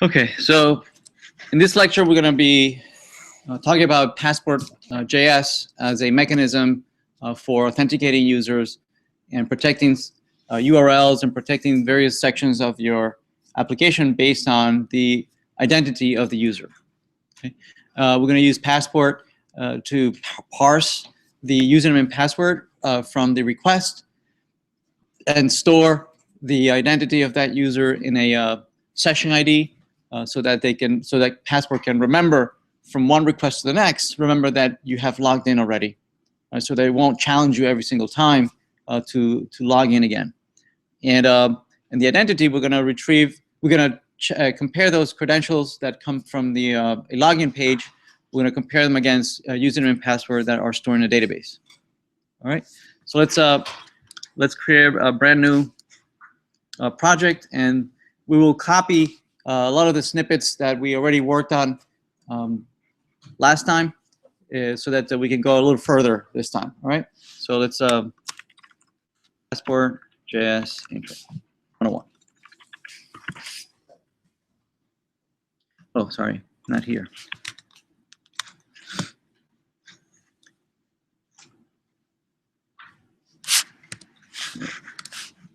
Okay, so in this lecture, we're going to be talking about PassportJS as a mechanism for authenticating users and protecting URLs and protecting various sections of your application based on the identity of the user. Okay? We're going to use Passport to parse the username and password from the request and store the identity of that user in a session ID so that Passport can remember from one request to the next, remember that you have logged in already. So they won't challenge you every single time to log in again. And the identity we're going to retrieve, we're going to compare those credentials that come from the a login page. We're going to compare them against username and password that are stored in a database. All right. So let's create a brand new project, and we will copy a lot of the snippets that we already worked on last time, so that we can go a little further this time. All right. So let's PassportJS intro 101. Oh, sorry, not here.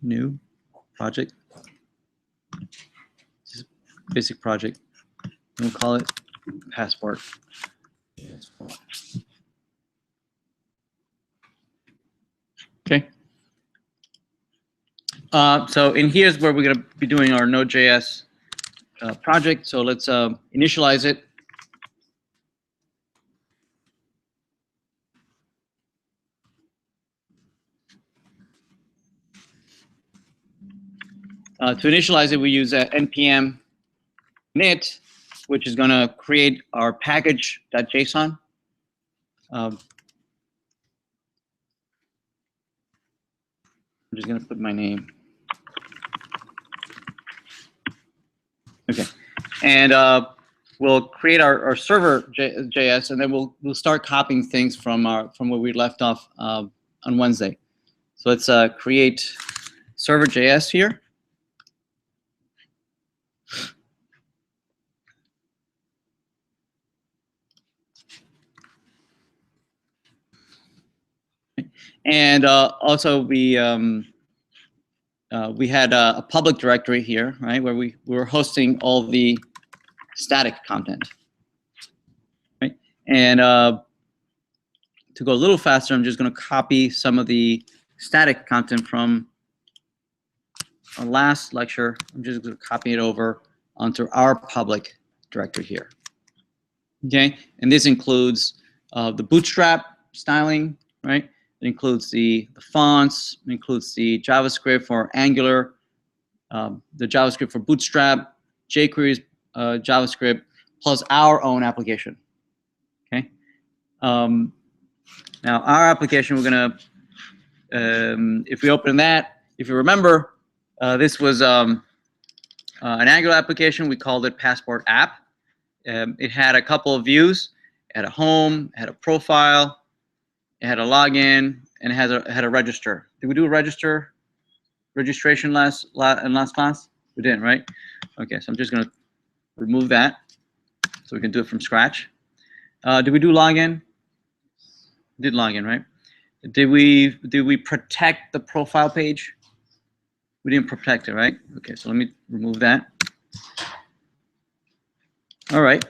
New project. Just basic project. We'll call it Passport. Okay. So in here is where we're going to be doing our Node.js project. So let's initialize it. To initialize it, we use npm init, which is going to create our package.json. I'm just going to put my name. Okay, and we'll create our server JS, and then we'll start copying things from where we left off on Wednesday. So let's create server JS here. And also we had a public directory here, right, where we were hosting all the static content, right? And to go a little faster, I'm just going to copy some of the static content from our last lecture. I'm just going to copy it over onto our public directory here. Okay, and this includes the Bootstrap styling, right? It includes the fonts, it includes the JavaScript for Angular, the JavaScript for Bootstrap, jQuery's JavaScript, plus our own application. Okay. Now our application, we're gonna, if we open that, if you remember, this was an Angular application. We called it Passport App. It had a couple of views. It had a home, it had a profile, it had a login, and it had a register. Did we do a registration in last class? We didn't, right? Okay, so I'm just going to remove that so we can do it from scratch. Did we do login? We did login, right? Did we protect the profile page? We didn't protect it, right? Okay, so let me remove that. All right.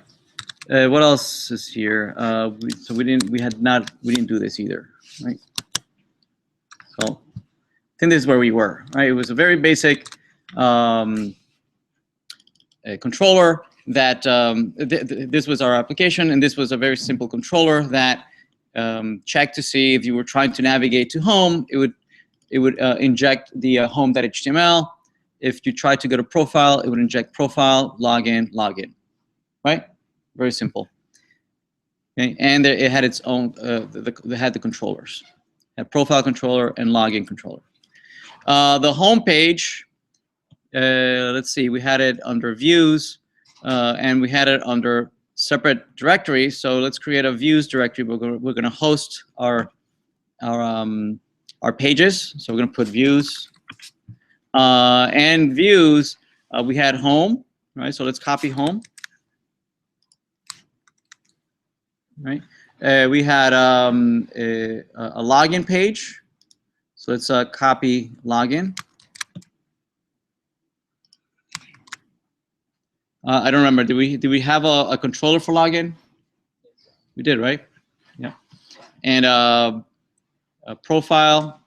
What else is here? So we didn't do this either, right? So I think this is where we were, right? It was a very basic a controller that this was our application, and this was a very simple controller that checked to see if you were trying to navigate to home. It would inject the home.html. If you tried to go to profile, it would inject profile, login, right? Very simple. Okay, and it had its own. They had the controllers, a profile controller and login controller. The home page. Let's see. We had it under views, and we had it under separate directories. So let's create a views directory. We're gonna host our pages. So we're gonna put views, and views. We had home. right? So let's copy home. Right. We had a login page. So let's copy login. I don't remember. Did we have a controller for login? We did, right? Yeah. And a profile.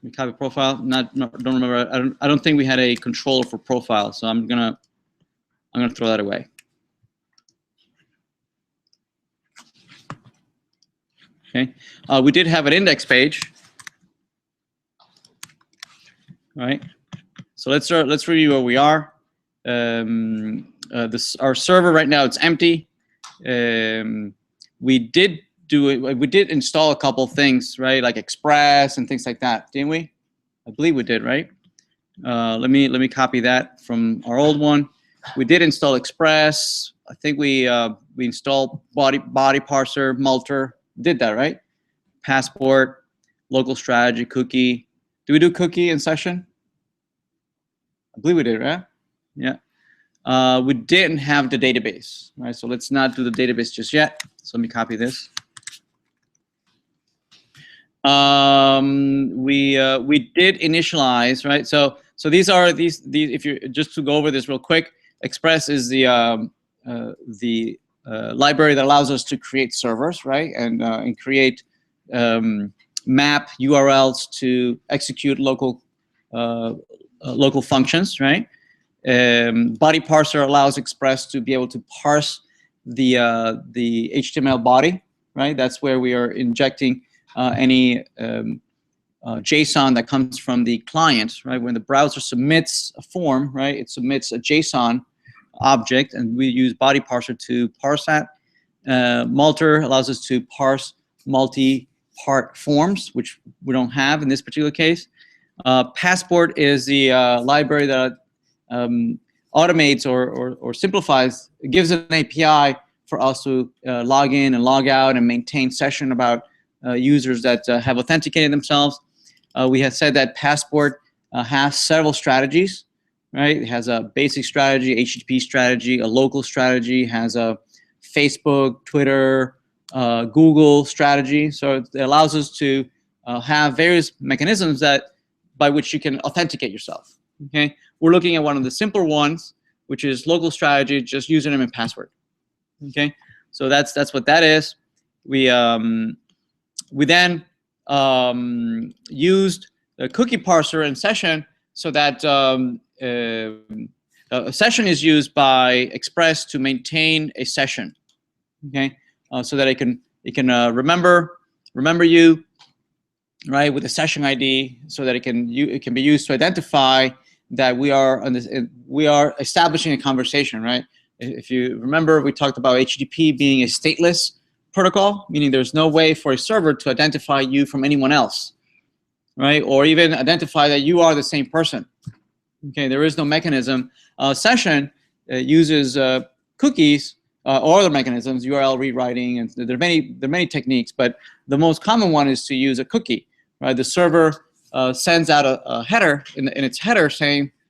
We copy profile. Don't remember. I don't think we had a controller for profile. So I'm gonna throw that away. Okay. We did have an index page. All right. So let's review where we are. Our server right now, it's empty. We did install a couple things, right? Like Express and things like that, didn't we? I believe we did, right? Let me copy that from our old one. We did install Express. I think we installed body parser, Multer. Did that, right? Passport, local strategy, cookie. Did we do cookie in session? I believe we did, right? Yeah. We didn't have the database, right? So let's not do the database just yet. So let me copy this. We did initialize, right? So these if you just to go over this real quick, Express is the library that allows us to create servers, right? And create map URLs to execute local functions, right? Body parser allows Express to be able to parse the HTML body, right? That's where we are injecting any JSON that comes from the client, right? When the browser submits a form, right, it submits a JSON object, and we use body parser to parse that. Multer allows us to parse multi-part forms, which we don't have in this particular case. Passport is the library that automates or simplifies, it gives an API for us to log in and log out and maintain session about users that have authenticated themselves. We have said that Passport has several strategies, right? It has a basic strategy, HTTP strategy, a local strategy, has a Facebook, Twitter, Google strategy. So it allows us to have various mechanisms by which you can authenticate yourself. Okay, we're looking at one of the simpler ones, which is local strategy, just username and password. Okay, so that's what that is. We then used a cookie parser in session, so that a session is used by Express to maintain a session. Okay, so that it can remember you, right, with a session ID, so that it can be used to identify that we are establishing a conversation, right? If you remember, we talked about HTTP being a stateless protocol, meaning there's no way for a server to identify you from anyone else, right? Or even identify that you are the same person. Okay, there is no mechanism. Session uses cookies or other mechanisms, URL rewriting, and there are many techniques, but the most common one is to use a cookie, right? The server sends out a header in its header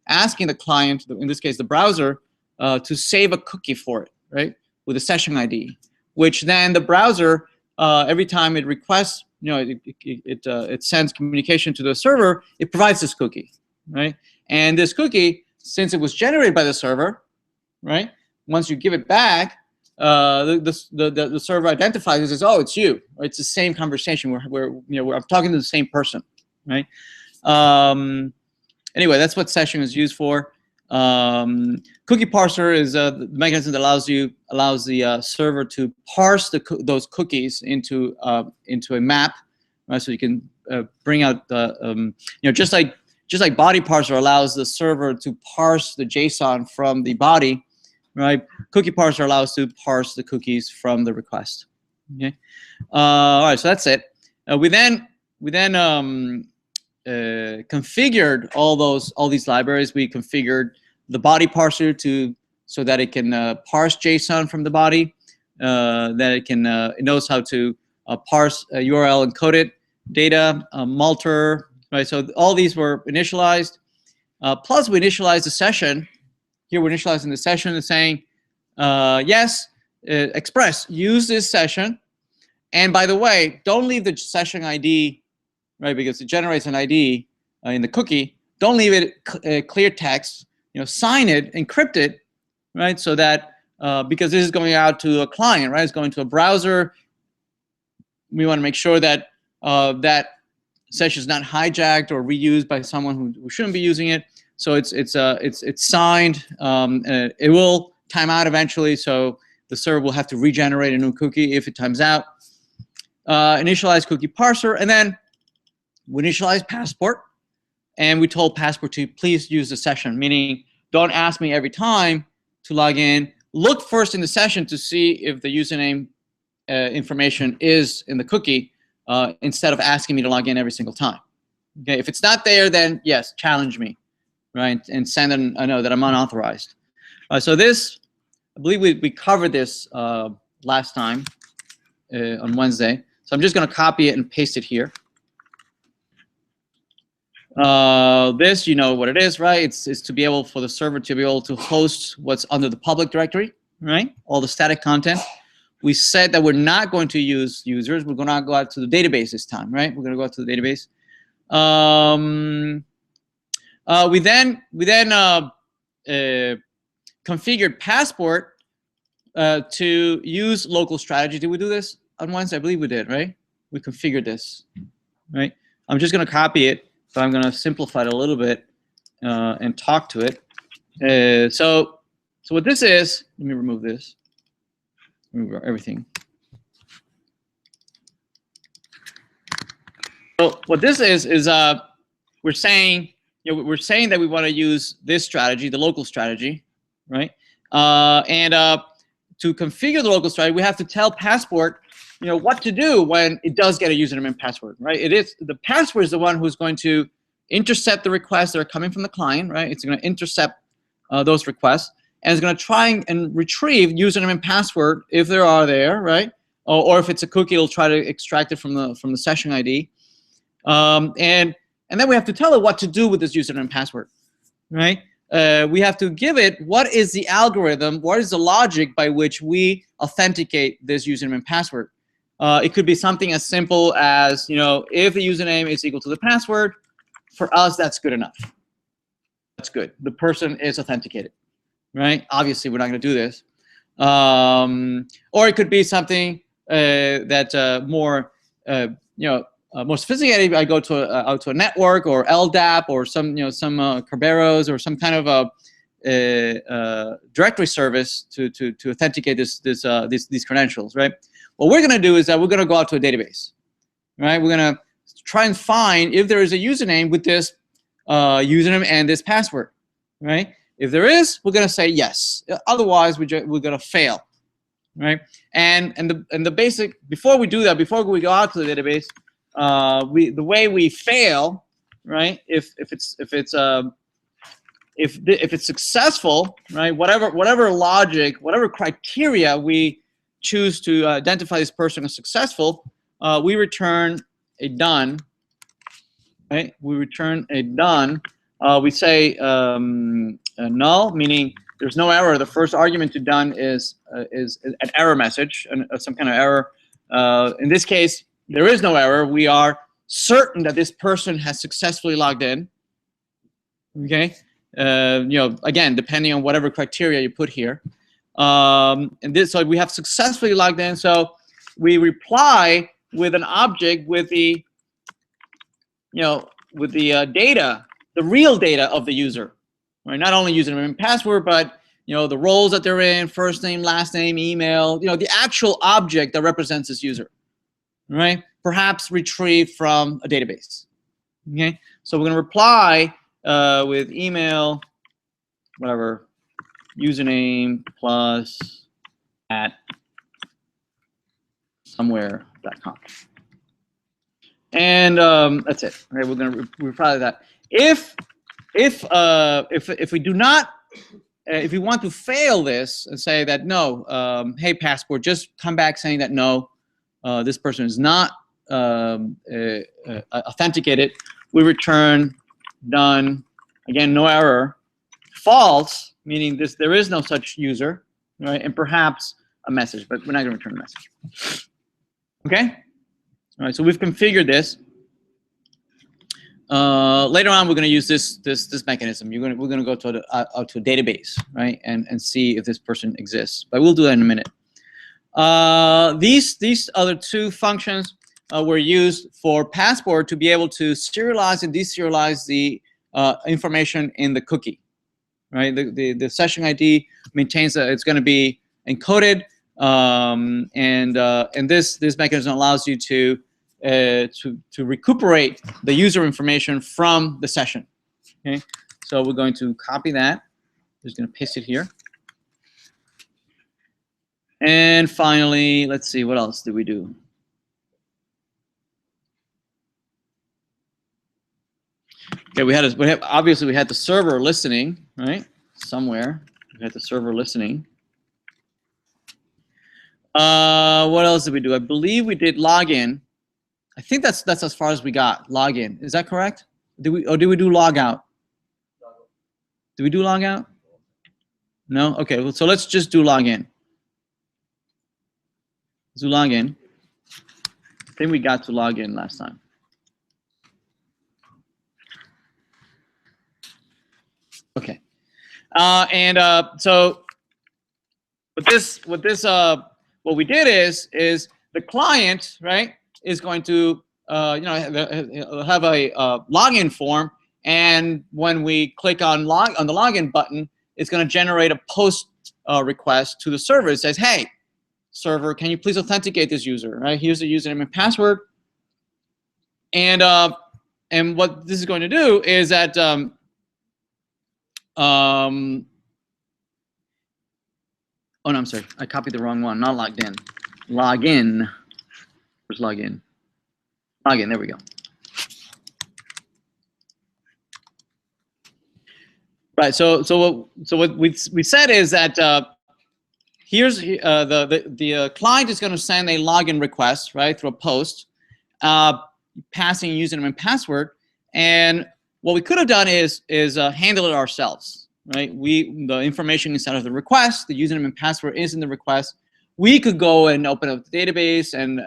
asking the client, in this case the browser, to save a cookie for it, right, with a session ID, which then the browser, every time it requests, it sends communication to the server, it provides this cookie, right? And this cookie, since it was generated by the server, right, once you give it back, the server identifies and says, oh, it's you, or it's the same conversation. I'm talking to the same person, right? Anyway, that's what session is used for. Cookie parser is the mechanism that allows the server to parse those cookies into a map, right? So you can bring out the just like body parser allows the server to parse the JSON from the body, right? Cookie parser allows to parse the cookies from the request. Okay. All right, so that's it. We then configured all these libraries. We configured the body parser so that it can parse JSON from the body, that it knows how to parse URL encoded data, Multer, right? So all these were initialized. Plus, we initialized a session here we're initializing the session and saying, yes, Express, use this session. And by the way, don't leave the session ID, right, because it generates an ID in the cookie. Don't leave it clear text. Sign it, encrypt it, right, so that because this is going out to a client, right, it's going to a browser. We want to make sure that that session is not hijacked or reused by someone who shouldn't be using it. So it's signed. It will time out eventually, so the server will have to regenerate a new cookie if it times out. Initialize cookie parser, and then we initialize Passport, and we told Passport to please use the session, meaning don't ask me every time to log in. Look first in the session to see if the username information is in the cookie instead of asking me to log in every single time. Okay, if it's not there, then yes, challenge me, right, and send a note that I'm unauthorized. So this, I believe we covered this last time on Wednesday. So I'm just going to copy it and paste it here. This, you know what it is, right? It's to be able for the server to be able to host what's under the public directory, right? All the static content. We said that we're not going to use users. We're going to go out to the database this time, right? We're going to go out to the database. We then configured Passport to use local strategy. Did we do this on Wednesday? I believe we did, right? We configured this, right? I'm just going to copy it, but I'm going to simplify it a little bit and talk to it. So what this is, let me remove this. Remove everything. So what this is we're saying, we're saying that we want to use this strategy, the local strategy, right? To configure the local strategy, we have to tell Passport, what to do when it does get a username and password, right? The password is the one who's going to intercept the requests that are coming from the client, right? It's going to intercept those requests, and it's going to try and retrieve username and password if there are there, right? Or if it's a cookie, it'll try to extract it from the session ID, and then we have to tell it what to do with this username and password, right? We have to give it what is the algorithm, what is the logic by which we authenticate this username and password. It could be something as simple as, if the username is equal to the password, for us, that's good enough. That's good. The person is authenticated, right? Obviously, we're not going to do this. Or it could be something that more, more sophisticated. I go to out to a network or LDAP or some Kerberos or some kind of a directory service to authenticate these credentials, right? What we're going to do is that we're going to go out to a database, right? We're going to try and find if there is a username with this username and this password, right? If there is, we're going to say yes. Otherwise, we're going to fail, right? And the basic, before we do that, before we go out to the database, the way we fail, right? If it's successful, right? Whatever logic, whatever criteria we choose to identify this person as successful, we return a done, right? We return a done. We say null, meaning there's no error. The first argument to done is an error message, some kind of error. In this case, there is no error. We are certain that this person has successfully logged in. Okay, again, depending on whatever criteria you put here. So we have successfully logged in. So we reply with an object with the, data, the real data of the user, right? Not only username and password, but the roles that they're in, first name, last name, email, the actual object that represents this user, right? Perhaps retrieved from a database. Okay, so we're going to reply with email, whatever, username plus at somewhere.com. And that's it. Right, we're going to reply to that. If we do not, if we want to fail this and say that no, hey Passport, just come back saying that no, this person is not authenticated, we return done, again, no error, false, meaning there is no such user, right? And perhaps a message, but we're not going to return a message. Okay? All right, so we've configured this. Later on, we're going to use this mechanism. We're going to go to a database, right, and see if this person exists. But we'll do that in a minute. These other two functions were used for Passport to be able to serialize and deserialize the information in the cookie, right? The session ID maintains that it's going to be encoded, and this mechanism allows you to recuperate the user information from the session. Okay, so we're going to copy that. Just going to paste it here. And finally, let's see, what else did we do? Okay, obviously we had the server listening, right? Somewhere we had the server listening. What else did we do? I believe we did login. I think that's as far as we got. Login, is that correct? Did we do logout? Did we do logout? No. Okay. Well, so let's just do login. Let's do login. I think we got to login last time. Okay. So what we did is the client, right, is going to have a login form, and when we click on the login button, it's going to generate a post request to the server. It says, "Hey, server, can you please authenticate this user?" Right? Here's the username and password. And what this is going to do is that oh no, I'm sorry, I copied the wrong one. Not logged in. Login. Where's login? Login. There we go. Right. So what we said is that here's the client is going to send a login request, right, through a post, passing username and password. And what we could have done is handle it ourselves, right? The information inside of the request, the username and password is in the request. We could go and open up the database and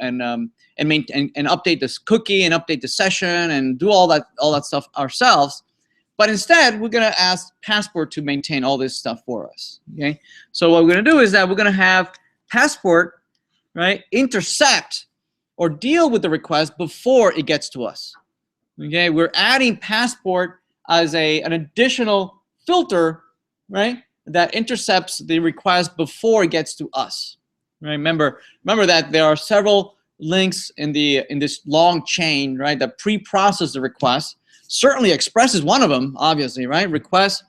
update this cookie and update the session and do all that stuff ourselves. But instead, we're going to ask Passport to maintain all this stuff for us. Okay. So what we're going to do is that we're going to have Passport, right, intercept or deal with the request before it gets to us. Okay. We're adding Passport as an additional filter, right, that intercepts the request before it gets to us. Right? Remember that there are several links in this long chain, right, that pre-process the request. Certainly Express is one of them, obviously, right? Request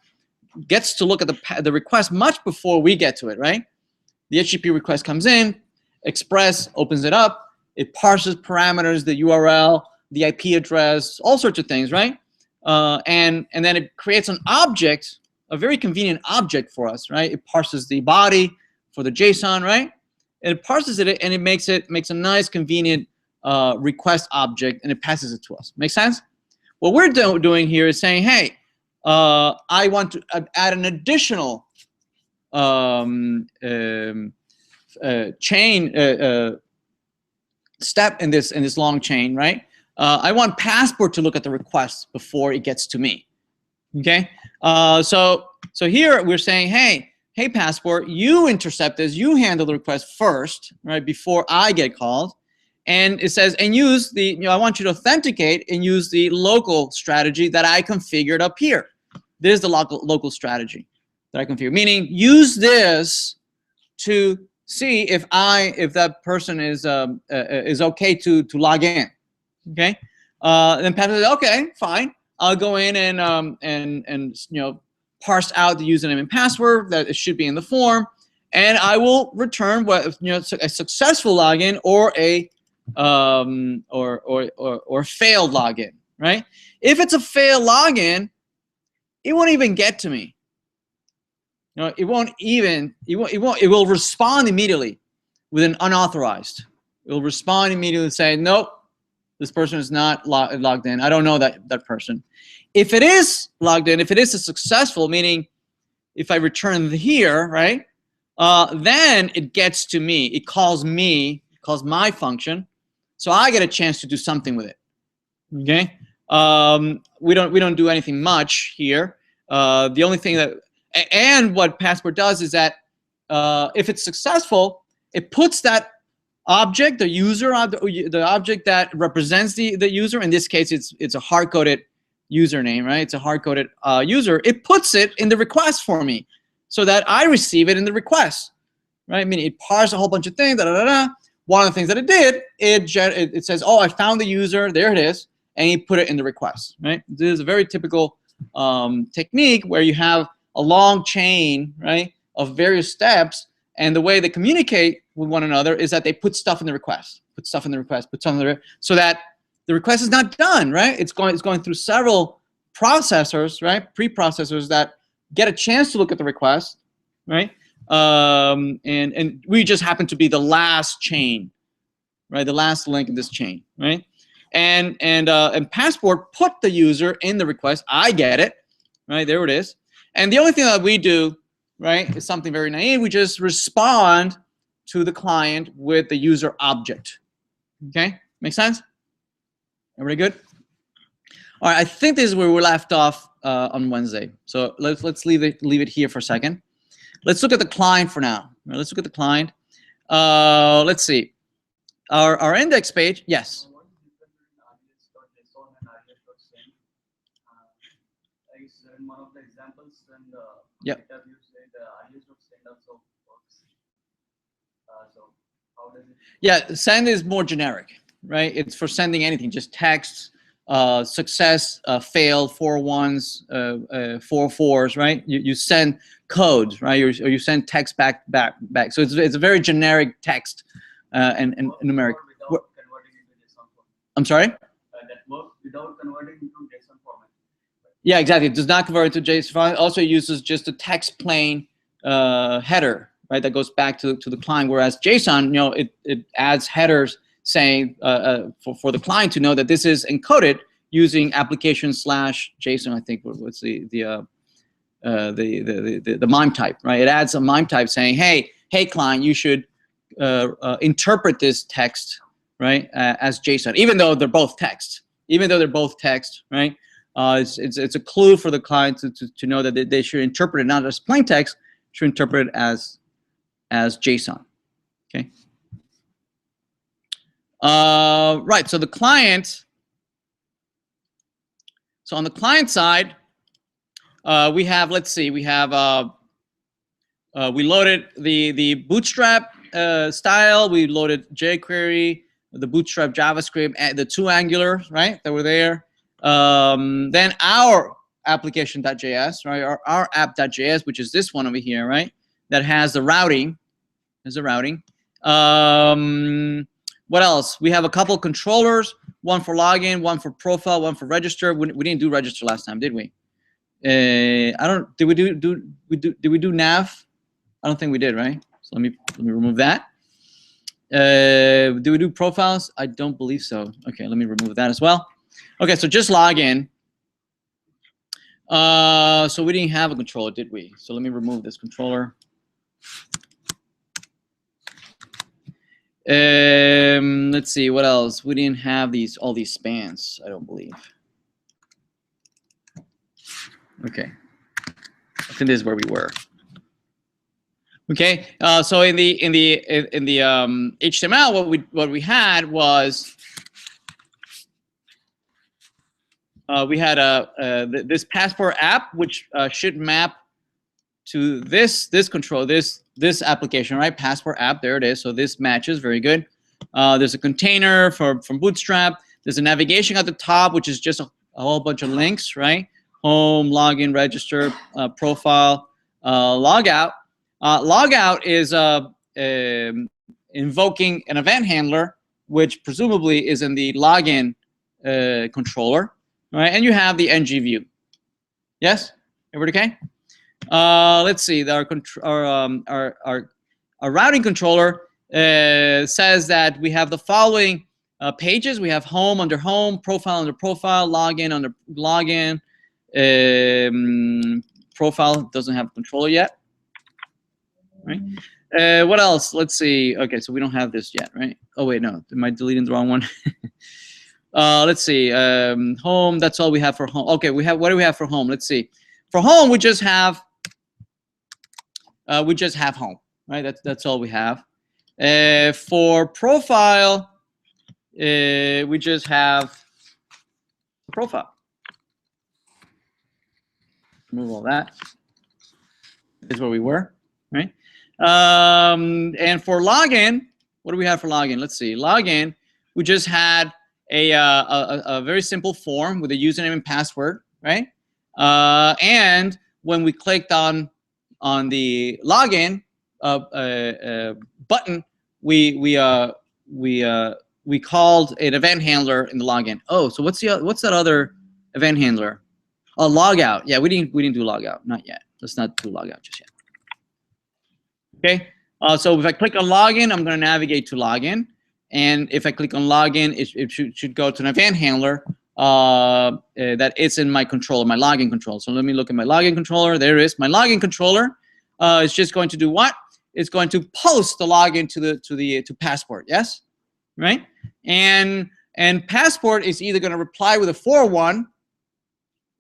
gets to look at the request much before we get to it, right? The HTTP request comes in, Express opens it up, it parses parameters, the URL, the IP address, all sorts of things, right? And then it creates an object, a very convenient object for us, right? It parses the body for the JSON, right? And it parses it and it makes a nice, convenient request object, and it passes it to us. Make sense? What we're doing here is saying, hey, I want to add an additional chain step in this long chain, right? I want Passport to look at the request before it gets to me. Okay, so here we're saying, hey Passport, you intercept this, you handle the request first, right, before I get called. And it says, and use I want you to authenticate and use the local strategy that I configured up here. This is the local strategy that I configured. Meaning, use this to see if that person is okay to log in. Okay. Then Pat says, okay, fine. I'll go in and parse out the username and password that it should be in the form, and I will return a successful login or a or failed login, right? If it's a failed login, it won't even get to me. It will respond immediately with an unauthorized. It will respond immediately and say, nope, this person is not logged in. I don't know that person. If it is logged in, if it is a successful, meaning if I return here, right, then it gets to me. It calls my function, so I get a chance to do something with it. Okay, we don't do anything much here. The only thing that, and what Passport does is that if it's successful, it puts that object, the user, the object that represents the user. In this case, it's a hard-coded username, right? It's a hard-coded user. It puts it in the request for me, so that I receive it in the request, right? I mean, it parsed a whole bunch of things. One of the things that it did, it says, oh, I found the user. There it is. And you put it in the request, right? This is a very typical technique where you have a long chain, right, of various steps, and the way they communicate with one another is that they put stuff in the request, so that the request is not done, right? It's going through several processors, right, pre-processors that get a chance to look at the request, right? And we just happen to be the last chain, right, the last link in this chain, right? And Passport put the user in the request. I get it, right? There it is. And the only thing that we do, right, is something very naive. We just respond to the client with the user object. Okay, make sense? Everybody good? All right, I think this is where we left off on Wednesday. So let's leave it here for a second. Let's look at the client for now. Right, let's look at the client. Let's see. Our index page. Yes. In one of the examples, and yep. you say the alias.send also works. So how does it? Yeah, send is more generic, right? It's for sending anything, just text, success, failed, 4 1s, 4 4s, right? You send codes, right? Or you send text back. So it's a very generic text and numeric. Without converting into JSON format. I'm sorry? That works without converting into JSON format. Yeah, exactly. It does not convert into JSON. It also uses just a text plain header, right? That goes back to the client. Whereas JSON, you know, it adds headers saying for the client to know that this is encoded using application/JSON. I think what's the MIME type, right? It adds a MIME type saying, hey client, you should interpret this text, right, as JSON, even though they're both text. Right? It's a clue for the client to know that they should interpret it not as plain text, should interpret it as JSON. Okay. Right. So the client. So on the client side, we have. Let's see. We have. We loaded the Bootstrap style. We loaded jQuery, the Bootstrap JavaScript, and the 2 Angular, right, that were there. Then our application.js, right, our app.js, which is this one over here, right, that has the routing. There's the routing. What else? We have a couple controllers, one for login, one for profile, one for register. We didn't do register last time, did we? Did we do nav? I don't think we did, right? So let me remove that. Do we do profiles? I don't believe so. Okay, let me remove that as well. Okay, so just log in. So we didn't have a controller, did we? So let me remove this controller. Let's see, what else? We didn't have all these spans, I don't believe. Okay, I think this is where we were. Okay, so in the HTML, what we had was we had this Passport app, which should map to this control, this application, right? Passport app, there it is. So this matches, very good. There's a container from Bootstrap. There's a navigation at the top, which is just a whole bunch of links, right? Home, login, register, profile, logout. Logout is invoking an event handler, which presumably is in the login controller, right? And you have the ng view. Yes, everybody okay? Let's see. Our routing controller says that we have the following pages. We have home under home, profile under profile, login under login, profile doesn't have a controller yet, right? What else? Let's see. Okay, so we don't have this yet, right? Oh wait, no, am I deleting the wrong one? Let's see. Home. That's all we have for home. Okay, we have. What do we have for home? Let's see. For home, we just have home, right? That's all we have. For profile, we just have profile. Remove all that. Is where we were, right? And for login, what do we have for login? Let's see. Login, we just had a very simple form with a username and password, right? And when we clicked on the login button, we called an event handler in the login. Oh, so what's that other event handler? Oh, logout. Yeah, we didn't do logout, not yet. Let's not do logout just yet. Okay. So if I click on login, I'm going to navigate to login, and if I click on login, it should go to an event handler that is in my controller, my login controller. So let me look at my login controller. There it is. My login controller is just going to do what? It's going to post the login to Passport. Yes, right. And Passport is either going to reply with a 401,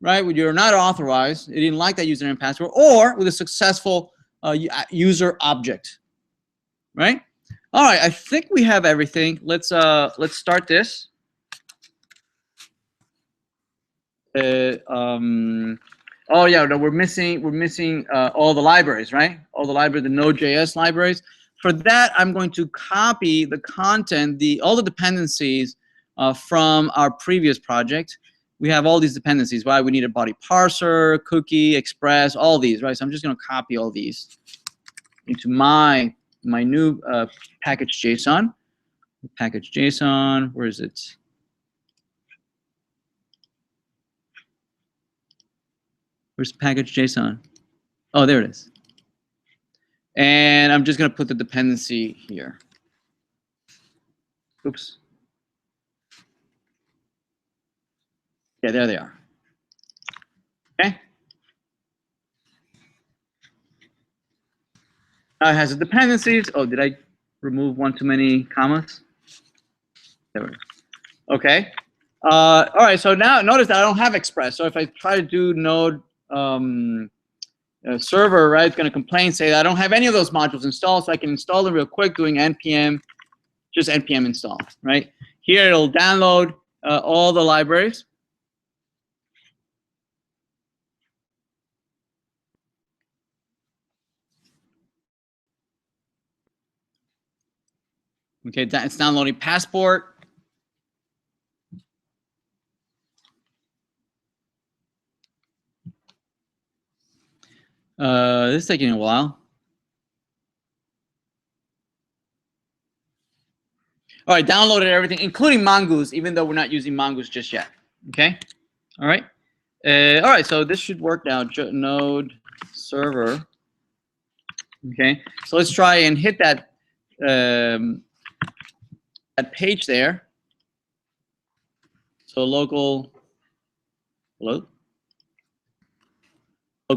right? When you're not authorized, it didn't like that username and password, or with a successful user object, right? All right, I think we have everything. Let's start this. Oh yeah, no, we're missing all the libraries, right? All the libraries, the Node.js libraries. For that, I'm going to copy the content, all the dependencies from our previous project. We have all these dependencies. Why? We need a body parser, cookie, express, all these, right? So I'm just going to copy all these into my new package JSON. Package JSON. Where is it? Where's package JSON? Oh, there it is. And I'm just going to put the dependency here. Oops. Yeah, there they are. Okay. Now it has the dependencies. Oh, did I remove one too many commas? There we go. Okay. All right. So now notice that I don't have Express. So if I try to do Node server, right, it's going to complain, say that I don't have any of those modules installed. So I can install them real quick doing npm, just npm install, right? Here it'll download all the libraries. Okay, it's downloading Passport. This is taking a while. All right, downloaded everything, including Mongoose, even though we're not using Mongoose just yet. Okay, all right. All right, so this should work now. Node server. Okay, so let's try and hit that that page there. So local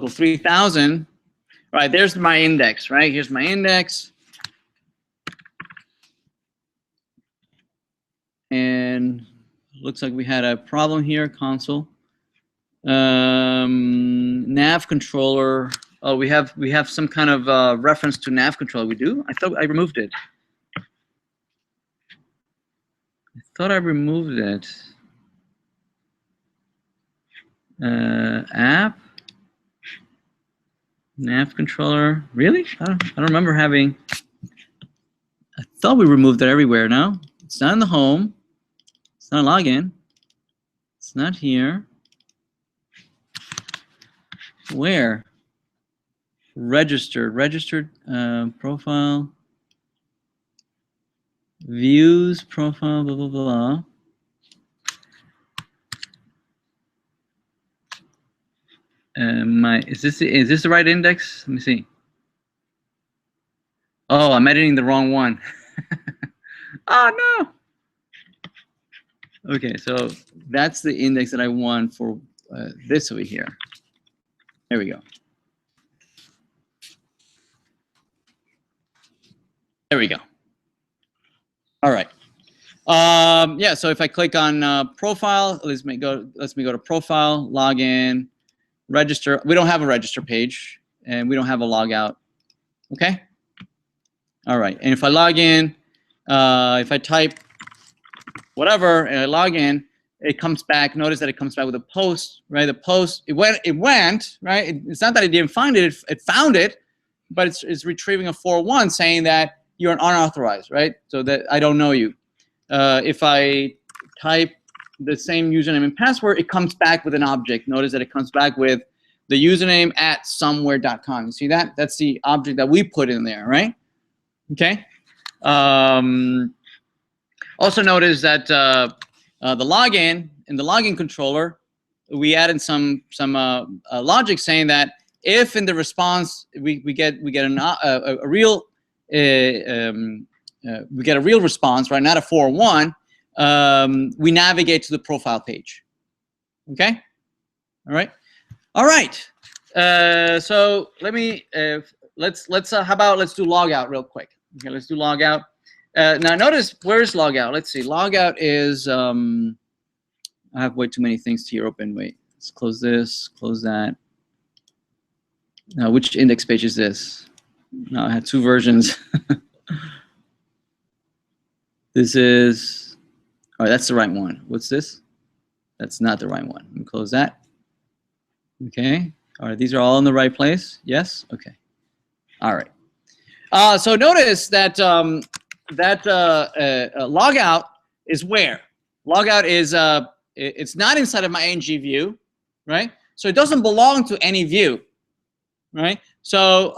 3000. All right, there's my index, right? Here's my index. And looks like we had a problem here, console. Nav controller. Oh, we have some kind of reference to nav controller. We do? I thought I removed it. I thought I removed it. App. Nav controller. Really? I don't remember having. I thought we removed it everywhere. No, it's not in the home. It's not a login. It's not here. Where? Registered profile. Views profile. Blah blah blah. Is this the right index? Let me see. Oh, I'm editing the wrong one. Oh no. Okay, so that's the index that I want for this over here. There we go. There we go. All right. Yeah, so if I click on profile, let me go to profile, login, register. We don't have a register page, and we don't have a logout. Okay. All right. And if I log in, if I type whatever and I log in, it comes back. Notice that it comes back with a post, right? The post, it went, right? It's not that it didn't find it. It found it, but it's retrieving a 401 saying that you're an unauthorized, right? So that I don't know you. If I type the same username and password, it comes back with an object. Notice that it comes back with the username at somewhere.com. You see that? That's the object that we put in there, right? Okay. Also notice that the login, in the login controller, we added some logic saying that if in the response we get a real we get a real response, right? Not a 401. We navigate to the profile page. Okay. All right. All right. So let me let's how about let's do logout real quick. Okay, let's do logout. Now notice where's logout. Let's see. Logout is I have way too many things here open. Wait. Let's close this. Close that. Now which index page is this? No, I had two versions. This is, all right, that's the right one. What's this? That's not the right one. Let me close that. Okay. All right, these are all in the right place. Yes. Okay. All right. So notice that logout is where? Logout is it's not inside of my ng view, right? So it doesn't belong to any view, right? So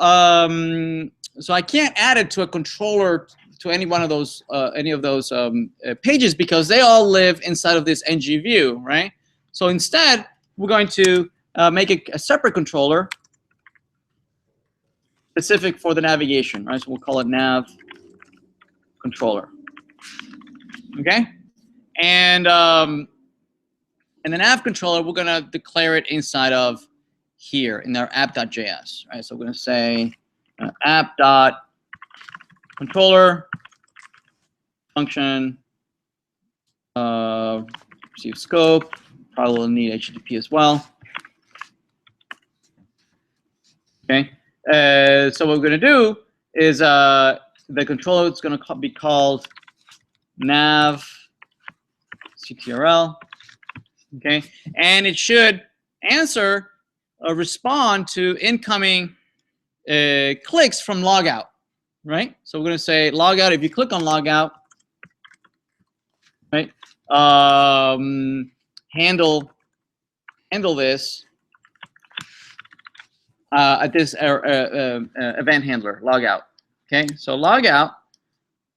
so I can't add it to a controller to any one of those pages because they all live inside of this ng view, right? So instead, we're going to make a separate controller specific for the navigation, right? So we'll call it nav controller. Okay, and the nav controller, we're gonna declare it inside of here in our app.js, right? So we're gonna say app.controller function receive scope. Probably will need HTTP as well. Okay. So what we're going to do is the controller is going to be called nav ctrl. Okay, and it should answer or respond to incoming clicks from logout. Right. So we're going to say logout. If you click on logout, right, handle this at this event handler logout. Okay, so logout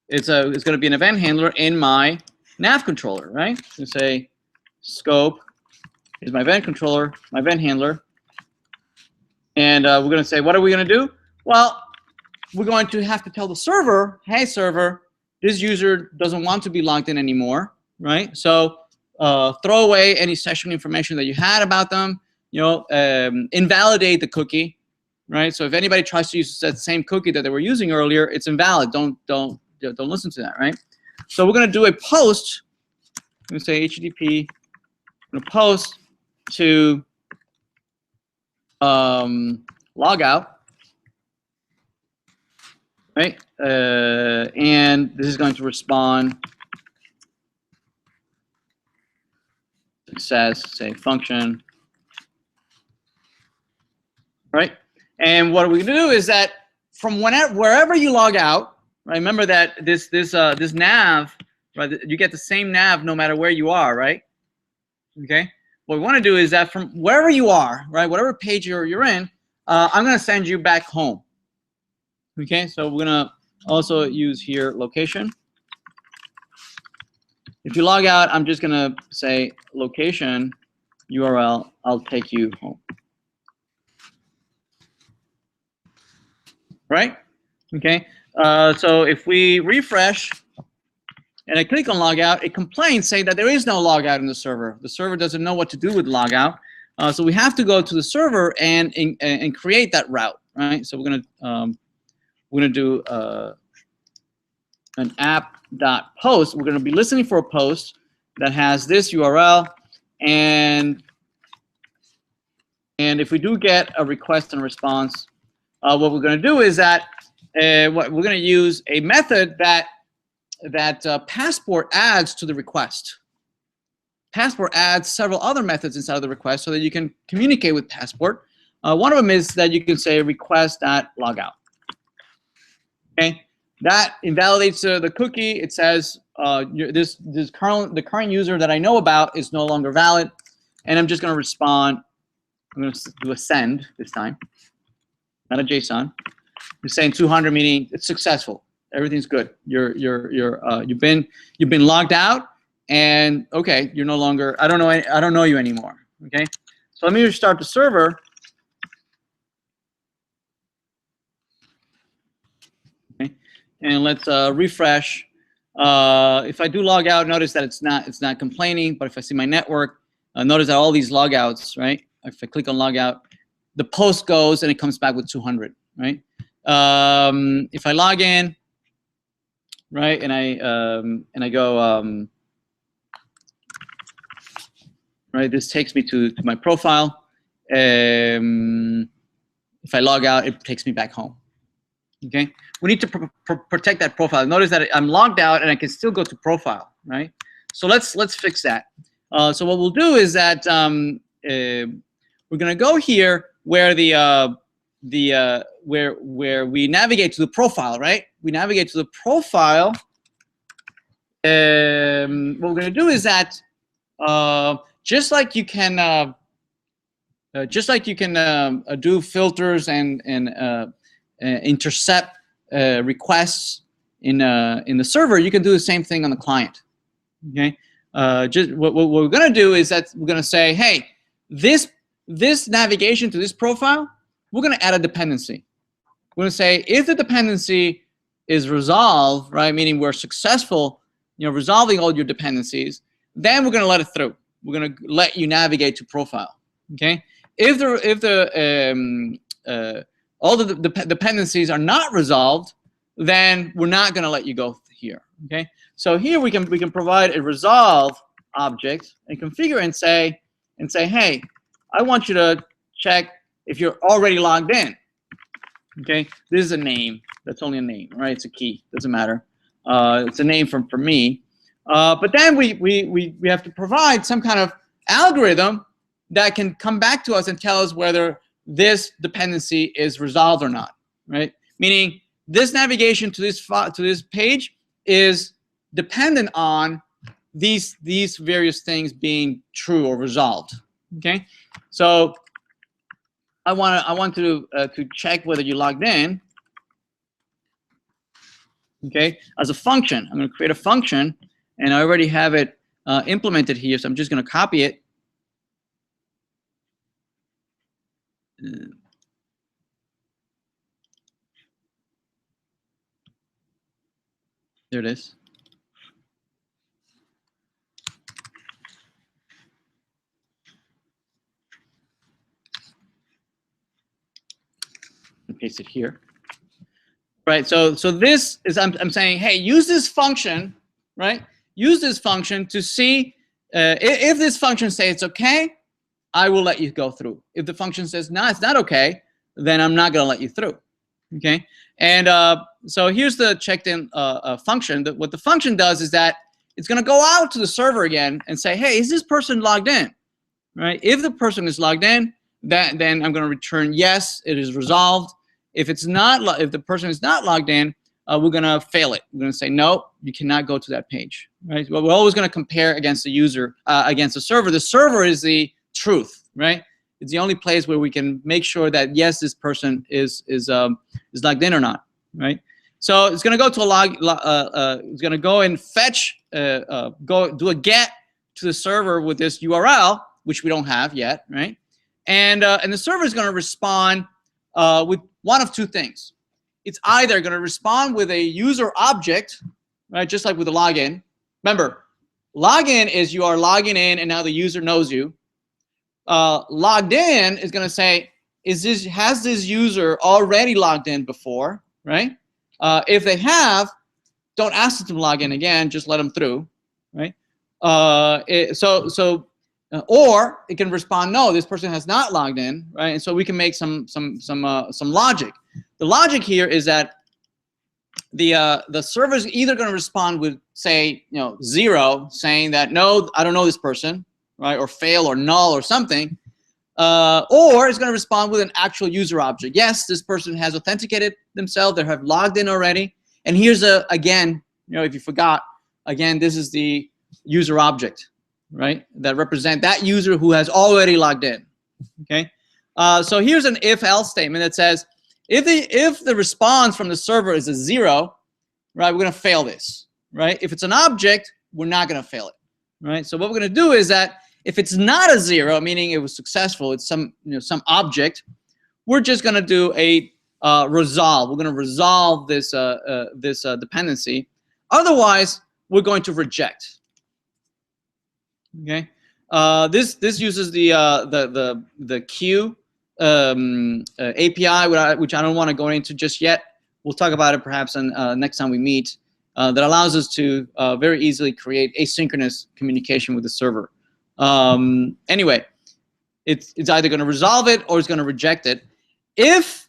it's going to be an event handler in my nav controller, right? So say scope is my event controller, my event handler, and we're going to say, what are we going to do? Well, we're going to have to tell the server, hey server, this user doesn't want to be logged in anymore, right? So throw away any session information that you had about them. You know, invalidate the cookie, right? So if anybody tries to use that same cookie that they were using earlier, it's invalid. Don't listen to that, right? So we're going to do a post. I'm going to say HTTP. I'm going to post to logout, right? And this is going to respond success, say function, right? And what we're going to do is that from wherever you log out, right? Remember that this nav, right? You get the same nav no matter where you are, right? Okay. What we want to do is that from wherever you are, right, whatever page you're in, I'm going to send you back home. Okay. So we're going to also use here location. If you log out, I'm just going to say location URL. I'll take you home. Right? Okay. So if we refresh and I click on logout, it complains saying that there is no logout in the server. The server doesn't know what to do with logout. So we have to go to the server and create that route. Right? So we're gonna do an app.post. We're going to be listening for a post that has this URL, and if we do get a request and response, what we're going to do is that we're going to use a method that Passport adds to the request. Passport adds several other methods inside of the request so that you can communicate with Passport. One of them is that you can say request.logout. Okay, that invalidates the cookie. It says the current user that I know about is no longer valid, and I'm just going to respond. I'm going to do a send this time, not a JSON. You're saying 200, meaning it's successful. Everything's good. You've been logged out, and okay, you're no longer. I don't know you anymore. Okay, so let me restart the server. Okay, and let's refresh. If I do log out, notice that it's not complaining. But if I see my network, notice that all these logouts, right? If I click on logout, the post goes and it comes back with 200, right? If I log in, right, and I go, right, this takes me to my profile. If I log out, it takes me back home. Okay, we need to protect that profile. Notice that I'm logged out and I can still go to profile, right? So let's fix that. So what we'll do is that we're going to go here where where we navigate to the profile, right? We navigate to the profile. What we're going to do is that just like you can do filters and intercept requests in the server, you can do the same thing on the client. Okay. Just what we're going to do is that we're going to say, hey, this navigation to this profile, we're going to add a dependency. We're going to say if the dependency is resolved, right, meaning we're successful, resolving all your dependencies, then we're going to let it through. We're going to let you navigate to profile. Okay. If all the dependencies are not resolved, then we're not going to let you go here. Okay. So here we can provide a resolve object and configure and say, hey, I want you to check if you're already logged in. Okay, this is a name. That's only a name, right? It's a key. Doesn't matter. It's a name for me. But then we have to provide some kind of algorithm that can come back to us and tell us whether this dependency is resolved or not, right? Meaning this navigation to this page is dependent on these various things being true or resolved. Okay, so I want to check whether you logged in. Okay, as a function, I'm going to create a function, and I already have it implemented here, so I'm just going to copy it. There it is. And paste it here. Right. So this is I'm saying, hey, use this function, right? Use this function to see if this function says it's okay, I will let you go through. If the function says no, it's not okay, then I'm not going to let you through. Okay. And so here's the checked in function. What the function does is that it's going to go out to the server again and say, hey, is this person logged in? Right. If the person is logged in, then I'm going to return yes, it is resolved. If it's not, if the person is not logged in, we're going to fail it. We're going to say, no, you cannot go to that page. Right. Well, we're always going to compare against the user, against the server. The server is the truth, right? It's the only place where we can make sure that yes, this person is logged in or not, right? So it's going to go to a it's going to go and fetch, go do a get to the server with this URL, which we don't have yet, right? And the server is going to respond with one of two things. It's either going to respond with a user object, right? Just like with the login. Remember, login is you are logging in and now the user knows you. Logged in is going to say, has this user already logged in before, right? If they have, don't ask them to log in again, just let them through, right? Or it can respond, no, this person has not logged in, right? And so we can make some logic. The logic here is that the server is either going to respond with, say, 0, saying that no, I don't know this person, right, or fail or null or something, or it's going to respond with an actual user object. Yes, this person has authenticated themselves, they have logged in already, and here's again, if you forgot, again, this is the user object, right, that represent that user who has already logged in. Okay, so here's an if-else statement that says, if the response from the server is a 0, right, we're going to fail this, right? If it's an object, we're not going to fail it, right? So what we're going to do is that if it's not a 0, meaning it was successful, it's some object, we're just going to do a resolve. We're going to resolve this dependency. Otherwise, we're going to reject. Okay, this uses the queue API, which I don't want to go into just yet. We'll talk about it perhaps next time we meet. That allows us to very easily create asynchronous communication with the server. Anyway, it's either going to resolve it or it's going to reject it. If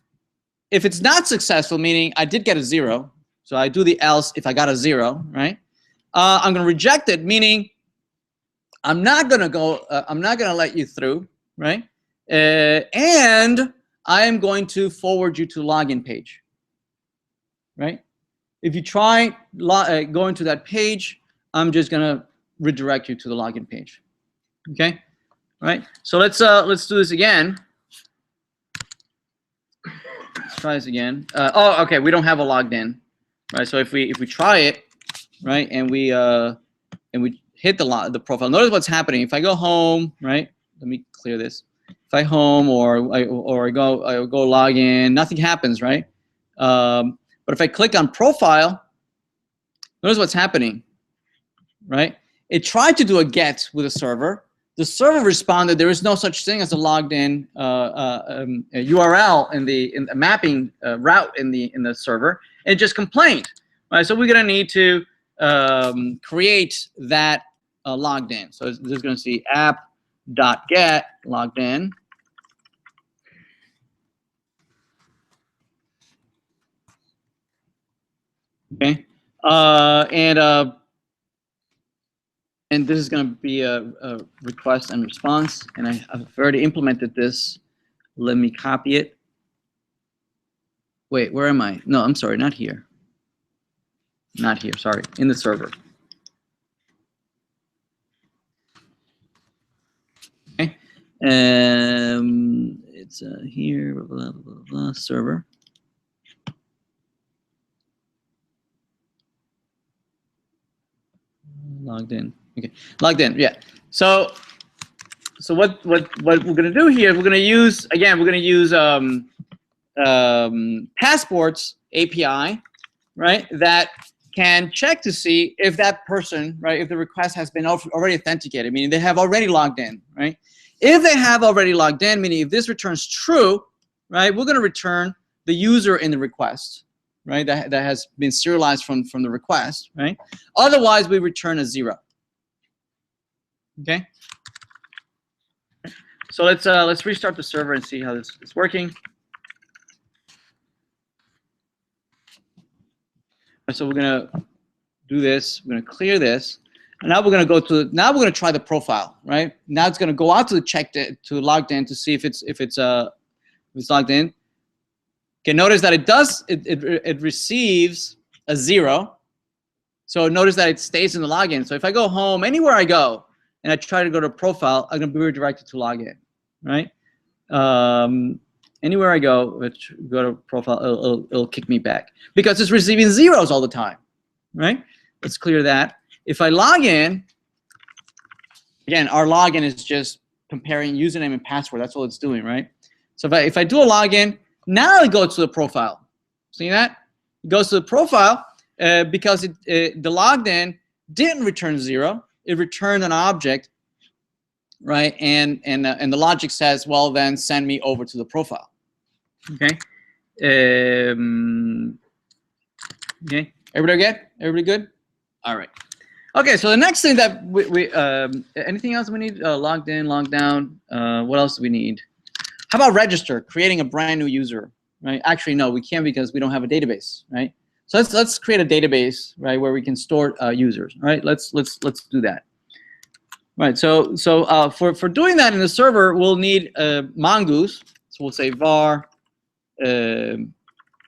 it's not successful, meaning I did get a 0, so I do the else if I got a 0, right? I'm going to reject it, meaning I'm not going to let you through, right? And I am going to forward you to login page, right? If you try going to that page, I'm just going to redirect you to the login page. Okay, right? So let's do this again. Let's try this again. Oh, okay, we don't have a logged in, right? So if we try it, right, and we hit the profile, notice what's happening. If I go home, right? Let me clear this. If I home or I go log in, nothing happens, right? But if I click on profile, notice what's happening, right? It tried to do a get with a server. The server responded, there is no such thing as a logged in URL in the mapping route in the server, and it just complained, right? So we're gonna need to create that logged in. So this is gonna see app.get logged in. Okay, and this is going to be a request and response, and I've already implemented this. Let me copy it. Wait, where am I? No, I'm sorry, not here. Not here, sorry, in the server. Okay, it's here, blah, blah, blah, blah, server. Logged in. Okay, logged in. Yeah. So what we're gonna do here? We're gonna use Passport's API, right? That can check to see if that person, right, if the request has been already authenticated, meaning they have already logged in, right? If they have already logged in, meaning if this returns true, right, we're gonna return the user in the request, right? That has been serialized from the request, right? Otherwise, we return a 0. Okay. So let's restart the server and see how this is working. So we're gonna do this. We're gonna clear this, and now we're gonna go to try the profile, right? Now it's gonna go out to the logged in to see if it's logged in. Okay, notice that it receives a 0. So notice that it stays in the login. So if I go home, anywhere I go, and I try to go to profile, I'm gonna be redirected to login, right? Anywhere I go to profile, it'll kick me back because it's receiving 0s all the time, right? Let's clear that. If I log in, again, our login is just comparing username and password. That's all it's doing, right? So if I do a login, now it goes to the profile. See that? It goes to the profile because the logged in didn't return 0. It returned an object, right? And the logic says, well, then send me over to the profile. Okay. Okay. Everybody good? Everybody good? All right. Okay, so the next thing that anything else we need? Logged in, logged down. What else do we need? How about register, creating a brand new user, right? Actually, no, we can't because we don't have a database, right? So let's create a database, right, where we can store users, right? Let's do that. Right. So for doing that in the server, we'll need mongoose. So we'll say var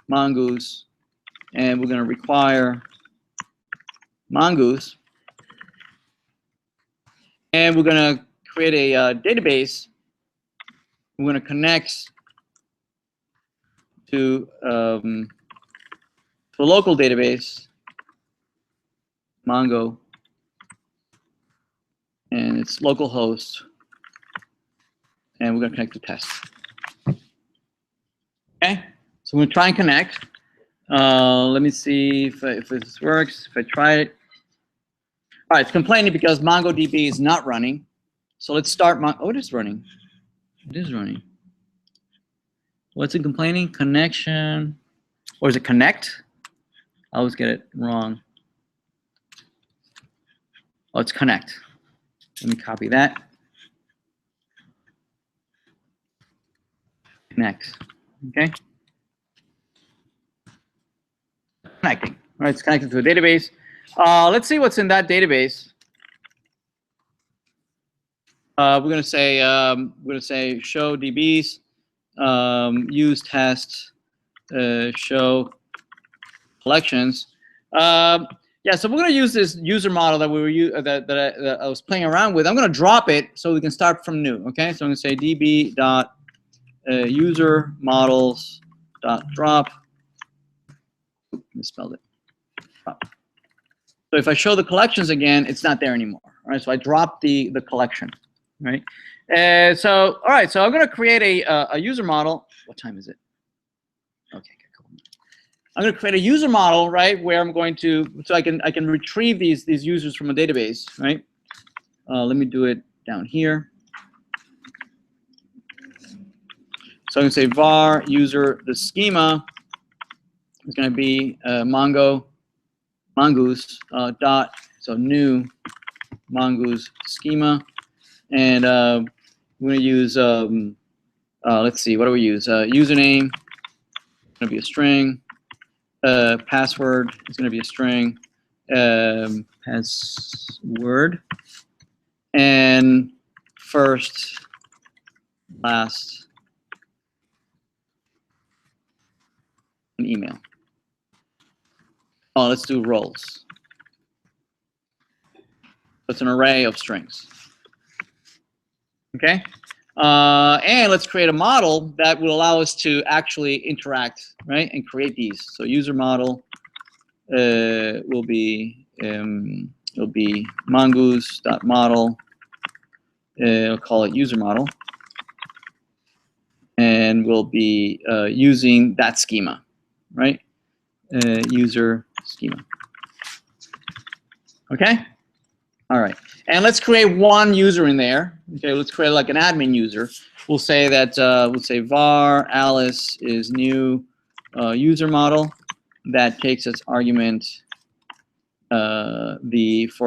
mongoose, and we're going to require mongoose, and we're going to create a database. We're going to connect to a local database, Mongo, and it's localhost, and we're going to connect to test. Okay, so we're going to try and connect. Let me see if this works. If I try it. All right, it's complaining because MongoDB is not running. So let's start. Oh, it is running. It is running. What's it complaining? Connection. Or is it connect? I always get it wrong. Oh, it's connect. Let me copy that. Connect. Okay. Connecting. All right, it's connected to a database. Let's see what's in that database. We're going to say show DBs, use test, show collections. Yeah, so we're going to use this user model that we were that I was playing around with. I'm going to drop it so we can start from new. Okay, so I'm going to say db dot user models dot drop. Misspelled it. Drop. So if I show the collections again, it's not there anymore. All right, so I dropped the collection. Right. So all right, so I'm going to create a user model. What time is it? Okay, cool. I'm going to create a user model, right, where I'm going to, so I can retrieve these users from a database, right? Let me do it down here. So I'm going to say var user, the schema is going to be mongoose dot, so new mongoose schema, and we're going to use let's see, what do we use? Username is going to be a string. Password is going to be a string. Password. And first, last, and email. Oh, let's do roles. It's an array of strings. Okay? And let's create a model that will allow us to actually interact, right, and create these. So user model will be it'll be mongoose.model. I'll call it user model, and we'll be using that schema, right? User schema. Okay. All right, and let's create one user in there. Okay, let's create like an admin user. We'll say that we'll say var Alice is new user model that takes as argument for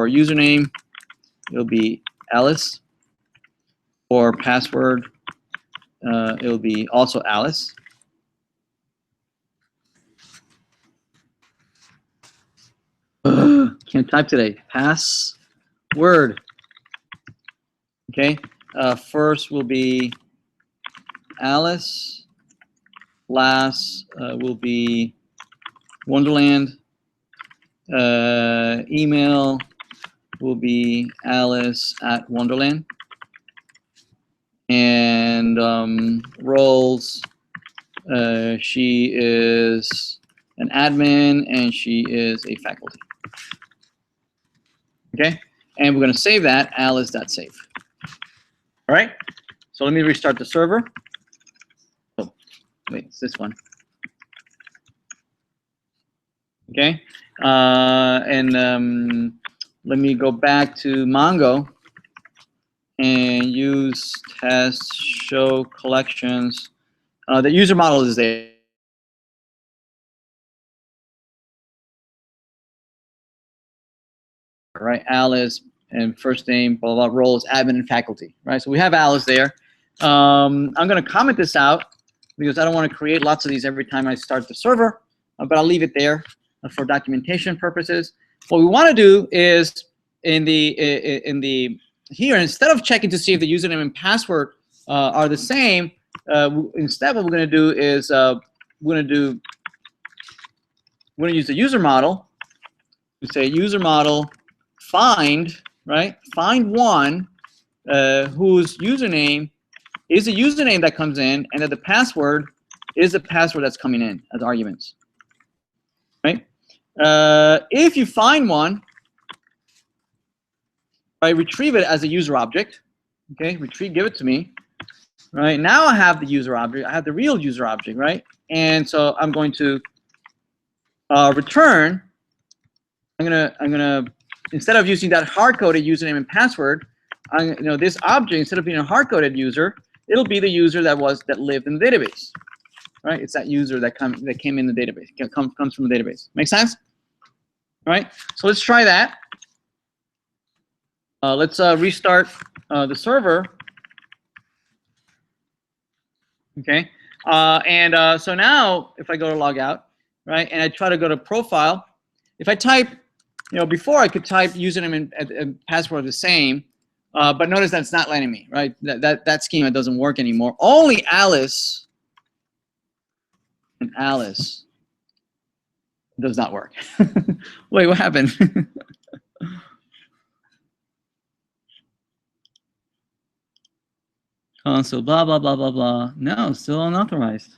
username it'll be Alice, for password it'll be also Alice. Can't type today. Password. Okay, first will be Alice, last will be Wonderland, email will be alice@wonderland, and roles, she is an admin and she is a faculty. Okay, and we're going to save that alice.save. All right, so let me restart the server. Oh, wait, it's this one. Okay, and let me go back to Mongo and use test show collections. The user model is there. right? Alice and first name, blah, blah, blah, roles, admin and faculty, right? So we have Alice there. I'm going to comment this out because I don't want to create lots of these every time I start the server, but I'll leave it there for documentation purposes. What we want to do is here, instead of checking to see if the username and password are the same, instead what we're going to do is we're going to use the user model. We say user model find, right? Find one whose username is the username that comes in, and that the password is the password that's coming in as arguments, right? If you find one, right, retrieve it as a user object. Okay, retrieve, give it to me. Right, now I have the user object. I have the real user object, right? And so I'm going to return. I'm gonna instead of using that hard-coded username and password, this object, instead of being a hard-coded user, it'll be the user that lived in the database, right? It's that user that came in the database, comes from the database. Make sense? All right. So let's try that. Let's restart the server. Okay. So now if I go to logout, right, and I try to go to profile, if I type, before I could type username and password the same, but notice that's not letting me, right? That schema doesn't work anymore. Only Alice and Alice does not work. Wait, what happened? Console, blah, blah, blah, blah, blah. No, still unauthorized.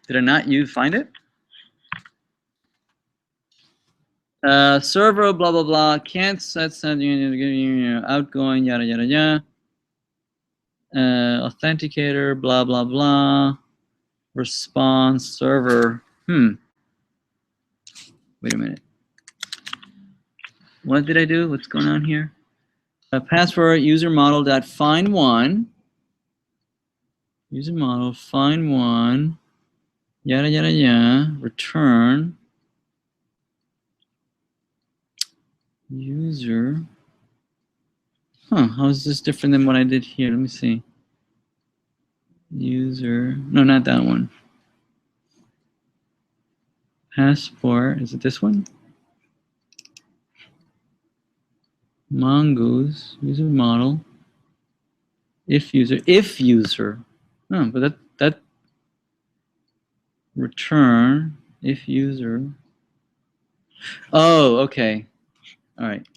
Did I not find it? Server, blah, blah, blah. Can't set outgoing, yada, yada, yada. Authenticator, blah, blah, blah. Response, server. Wait a minute. What did I do? What's going on here? Password, user model dot find one. User model, find one, yada, yada, yada, return, user. How is this different than what I did here? Let me see. User, no, not that one. Passport, is it this one? Mongoose, user model, if user. Oh, but that return if user. Oh, okay. All right.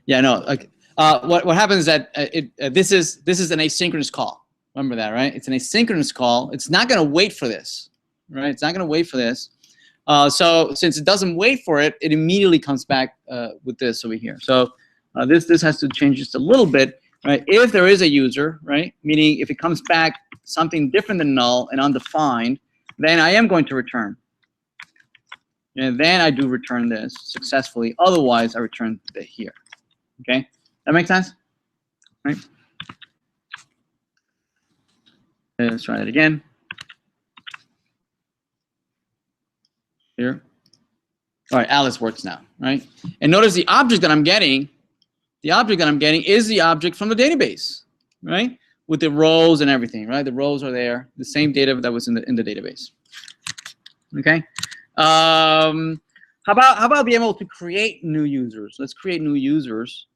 Yeah, no. Okay. What happens is that this is an asynchronous call. Remember that, right? It's an asynchronous call. It's not going to wait for this, right? It's not going to wait for this. So since it doesn't wait for it, it immediately comes back with this over here. So this has to change just a little bit. Right, if there is a user, right, meaning if it comes back something different than null and undefined, then I am going to return. And then I do return this successfully. Otherwise, I return it here. Okay, that makes sense? Right? Let's try that again. Here. All right, Alice works now, right? And notice the object that I'm getting. The object that I'm getting is the object from the database, right? With the rows and everything, right? The rows are there, the same data that was in the database. Okay. How about being able to create new users? Let's create new users.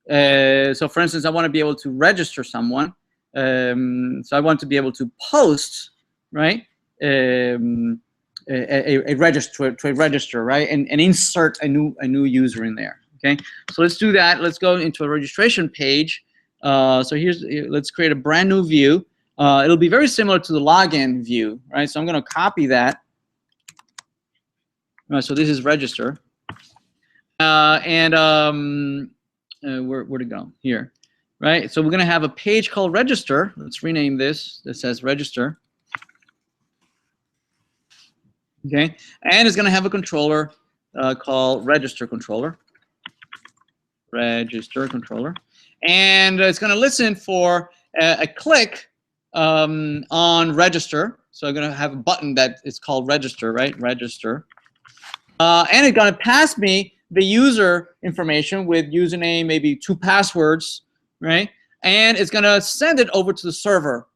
So for instance, I want to be able to register someone. So I want to be able to post, right? A register, right? And insert a new user in there. Okay, so let's do that. Let's go into a registration page. So let's create a brand new view. It'll be very similar to the login view, right? So I'm going to copy that. All right, so this is register. Where to go? Here, right? So we're going to have a page called register. Let's rename this. That says register. Okay, and it's going to have a controller called register controller. Register controller, and it's going to listen for a click on register. So I'm going to have a button that is called register, right? Register, and it's going to pass me the user information with username, maybe 2 passwords, right? And it's gonna send it over to the server,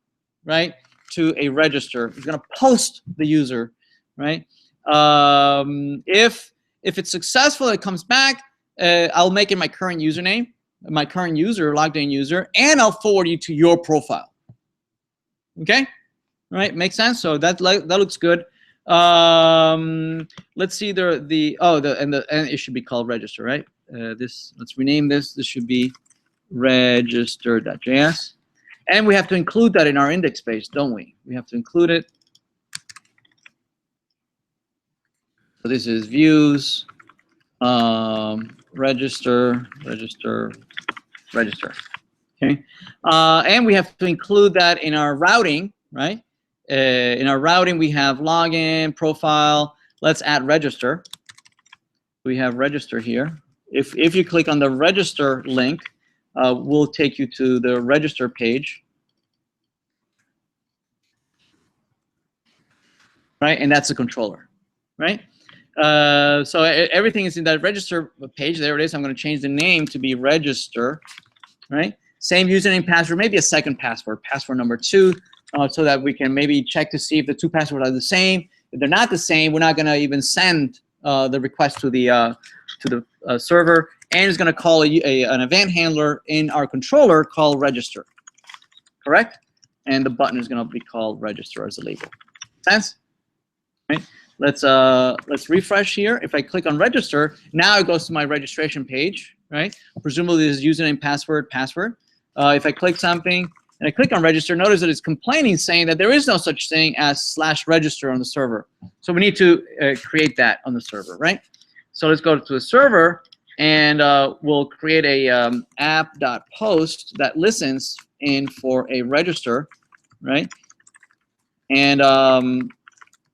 right? To a register. It's gonna post the user, right? If it's successful, it comes back. I'll make it my current username, my current user, logged in user, and I'll forward you to your profile. Okay, all right, makes sense. So that looks good. Let's see and it should be called register, right? Let's rename this. This should be register.js, and we have to include that in our index page, don't we? We have to include it. So this is views, register. Okay, and we have to include that in our routing, right? In our routing, we have login, profile. Let's add register. We have register here. If you click on the register link, we'll take you to the register page, right? And that's the controller, right? So everything is in that register page. There it is. I'm going to change the name to be register, right? Same username, password, maybe a second password, password number 2, so that we can maybe check to see if the 2 passwords are the same. If they're not the same, we're not going to even send the request to the server, and it's going to call an event handler in our controller called register, correct? And the button is going to be called register as a label. Sense? Right? Let's refresh here. If I click on register, now it goes to my registration page, right? Presumably this is username, password. If I click something and I click on register, notice that it's complaining, saying that there is no such thing as /register on the server. So we need to create that on the server, right? So let's go to the server, and we'll create a app.post that listens in for a register, right? And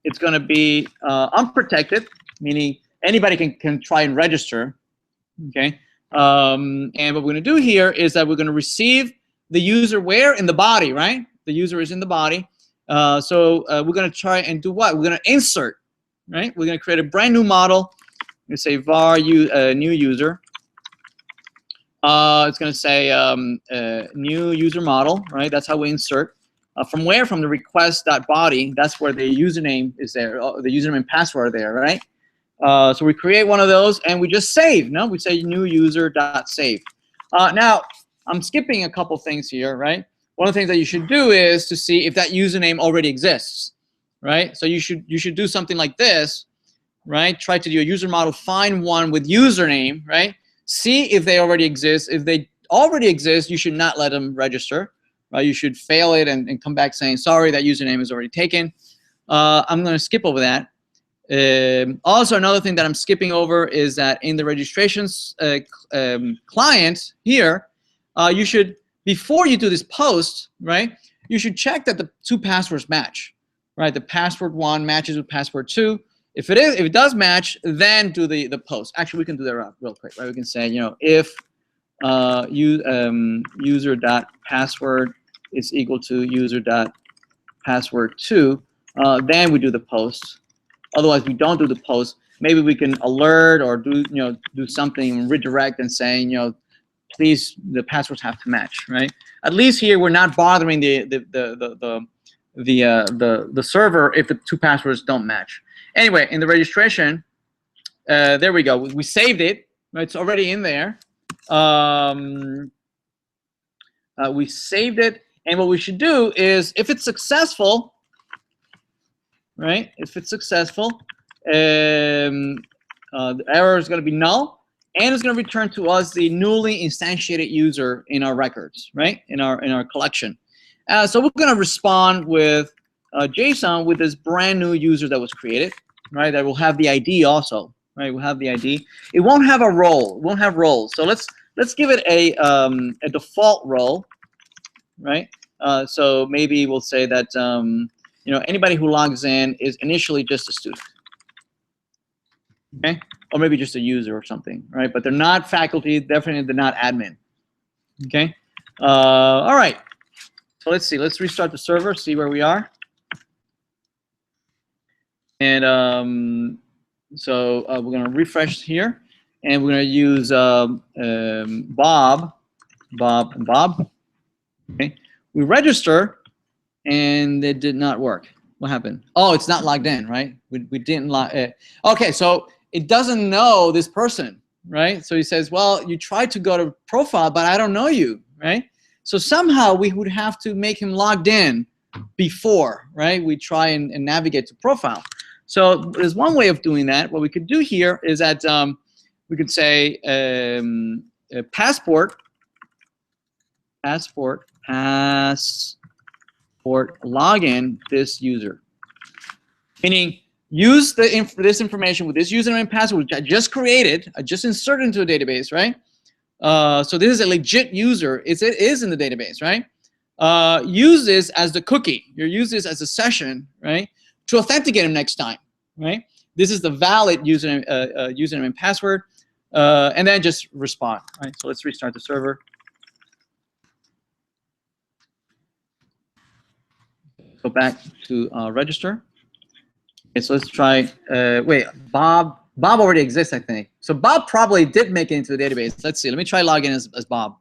it's going to be unprotected, meaning anybody can try and register, okay? And what we're going to do here is that we're going to receive the user where? In the body, right? The user is in the body. So we're going to try and do what? We're going to insert, right? We're going to create a brand new model. We're going to say var new user. It's going to say new user model, right? That's how we insert. From where? From the request.body. That's where the username is there. The username and password are there, right? So we create one of those, and we just save. No, we say new user.save. Now, I'm skipping a couple things here, right? One of the things that you should do is to see if that username already exists, right? So you should do something like this, right? Try to do a user model, find one with username, right? See if they already exist. If they already exist, you should not let them register, right? You should fail it and come back saying, sorry, that username is already taken. I'm going to skip over that. Also, another thing that I'm skipping over is that in the registrations client here, you should, before you do this post, right, you should check that the 2 passwords match, right? The password 1 matches with password 2. If it does match, then do the post. Actually, we can do that real quick, right? We can say, you know, if user.password is equal to user.password2, then we do the post. Otherwise, we don't do the post. Maybe we can alert or do something, redirect and saying, you know, please, the passwords have to match, right? At least here we're not bothering the server if the 2 passwords don't match. Anyway, in the registration, there we go. We saved it. Right? It's already in there. We saved it, and what we should do is, if it's successful, right? If it's successful, the error is going to be null, and it's going to return to us the newly instantiated user in our records, right? In our collection. So we're going to respond with JSON with this brand new user that was created, right? That will have the ID also, right? We'll have the ID. It won't have a role. It won't have roles. So let's give it a default role, right? So maybe we'll say that you know, anybody who logs in is initially just a student, okay? Or maybe just a user or something, right? But they're not faculty. Definitely, they're not admin, okay? All right. So let's see. Let's restart the server. See where we are. And so we're going to refresh here. and we're going to use Bob, and Bob. Okay, we register, and it did not work. What happened? Oh, it's not logged in, right? We didn't log. Okay, so it doesn't know this person, right? So he says, well, you tried to go to profile, but I don't know you, right? So somehow we would have to make him logged in before, right? We try and navigate to profile. So there's one way of doing that. What we could do here is that we could say passport login this user, meaning use this information with this username and password which I just created, I just inserted into a database, right? So this is a legit user. It is in the database, right? Use this as the cookie. You use this as a session, right, to authenticate him next time, right? This is the valid username and password, and then just respond, right? So let's restart the server. Go back to register. Okay, so let's try. Wait, Bob already exists, I think. So Bob probably did make it into the database. Let's see. Let me try login as Bob.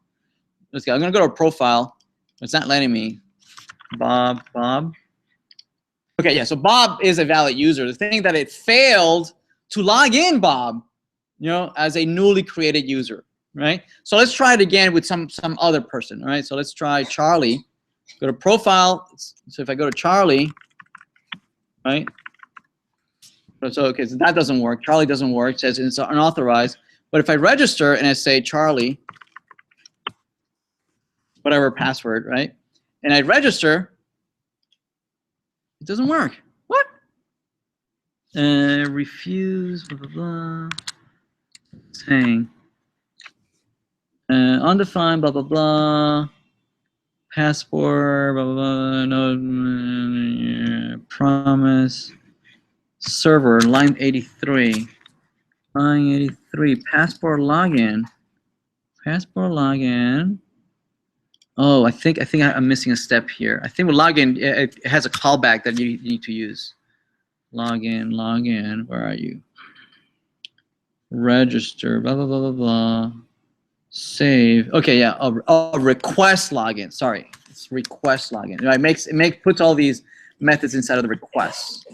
Let's go. I'm gonna go to a profile. It's not letting me. Bob. Okay, yeah. So Bob is a valid user. The thing that it failed to log in Bob, you know, as a newly created user, right? So let's try it again with some other person. All right. So let's try Charlie. Go to profile. So if I go to Charlie, right? So okay, so that doesn't work. Charlie doesn't work. It says it's unauthorized. But if I register and I say Charlie, whatever password, right? And I register, it doesn't work. What? Refuse, blah, blah, blah. Saying undefined, blah, blah, blah. Passport, blah, blah, blah. No, promise. Server, line 83. Line 83, passport login. Passport login. Oh, I think I'm missing a step here. I think with login, it has a callback that you need to use. Login, where are you? Register, blah, blah, blah, blah, blah. Save. Okay, yeah, request login. Sorry, it's request login. It puts all these methods inside of the requests.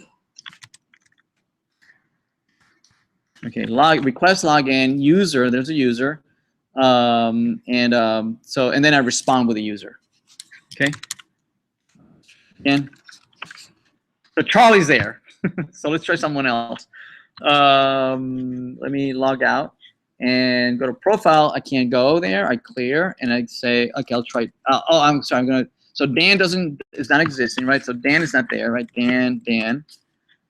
Okay, request login, user, there's a user. And then I respond with a user. Okay. Again. So Charlie's there. So let's try someone else. Let me log out and go to profile. I can't go there. I clear and I say, okay, I'll try. Oh, I'm sorry. So Dan is not existing, right? So Dan is not there, right? Dan.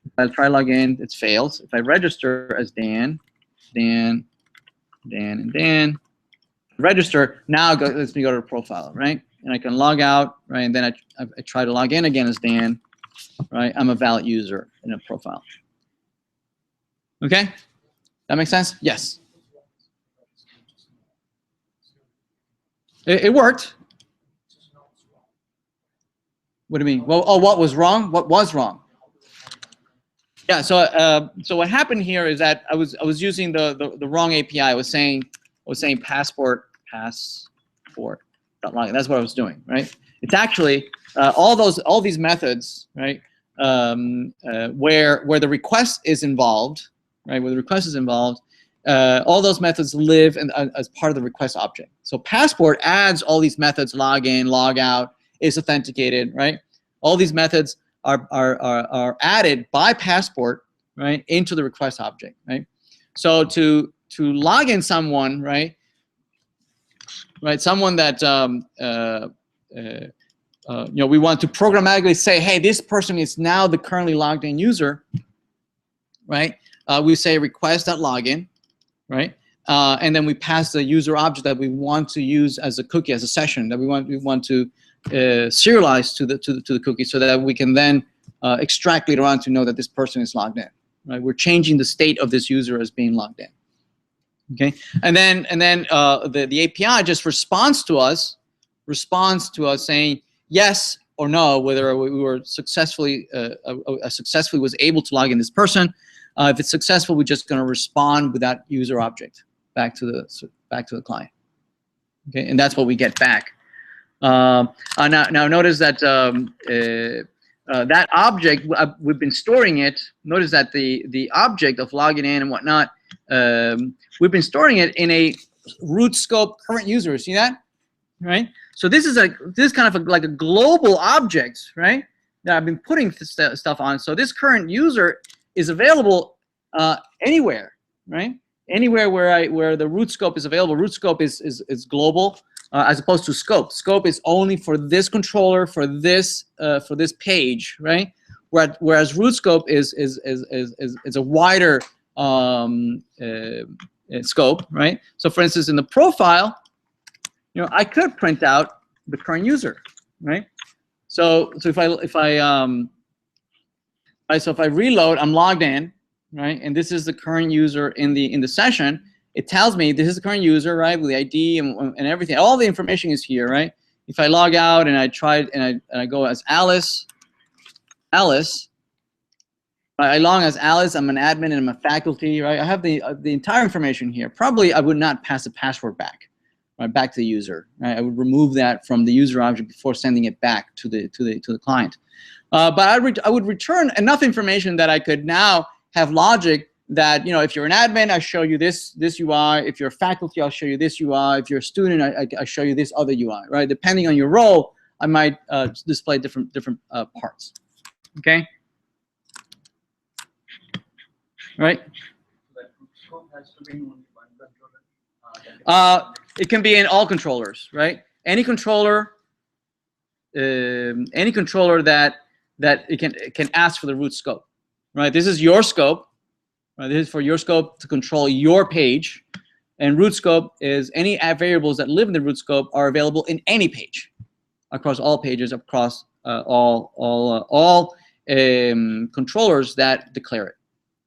If I try login, it fails. If I register as Dan, and Dan. Register, now lets me go to the profile, right? And I can log out, right? And then I try to log in again as Dan, right? I'm a valid user in a profile. Okay? That makes sense? Yes. It worked. What do you mean? Well, oh, what was wrong? What was wrong? Yeah, so what happened here is that I was using the wrong API. I was saying passport. That's what I was doing, right? It's actually all these methods, right? Where the request is involved, right? Where the request is involved, all those methods live as part of the request object. So passport adds all these methods: log in, log out, is authenticated, right? All these methods are added by passport, right, into the request object, right? So to log in someone, right, someone that we want to programmatically say, hey, this person is now the currently logged in user, right? We say request.login, right? And then we pass the user object that we want to use as a cookie, as a session that we want to serialize to the cookie, so that we can then extract later on to know that this person is logged in. Right? We're changing the state of this user as being logged in. Okay, and then the API just responds to us saying yes or no, whether we were successfully was able to log in this person, If it's successful, we're just going to respond with that user object back to the client. Okay, and that's what we get back. Now notice that that object, we've been storing it. Notice that the object of logging in and whatnot, we've been storing it in a root scope current user. See that? Right. So this is kind of like a global object, right? That I've been putting stuff on. So this current user is available anywhere, right? Anywhere where the root scope is available. Root scope is global. As opposed to scope. Scope is only for this controller, for this page, right? Whereas root scope is a wider scope, right? So for instance, in the profile, I could print out the current user, right? So if I reload, I'm logged in, right? And this is the current user in the session. It tells me this is the current user, right, with the ID and everything. All the information is here, right? If I log out and I go as Alice, I log as Alice. I'm an admin and I'm a faculty, right? I have the entire information here. Probably I would not pass the password back, right, back to the user. Right? I would remove that from the user object before sending it back to the client. But I would return enough information that I could now have logic. That if you're an admin, I show you this UI. If you're a faculty, I'll show you this UI. If you're a student, I show you this other UI. Right? Depending on your role, I might display different parts. Okay. Right. But scope has to be in only one controller. It can be in all controllers. Right. Any controller that it can ask for the root scope. Right. This is your scope. This is for your scope to control your page, and root scope is any variables that live in the root scope are available in any page, across all pages, across all controllers that declare it.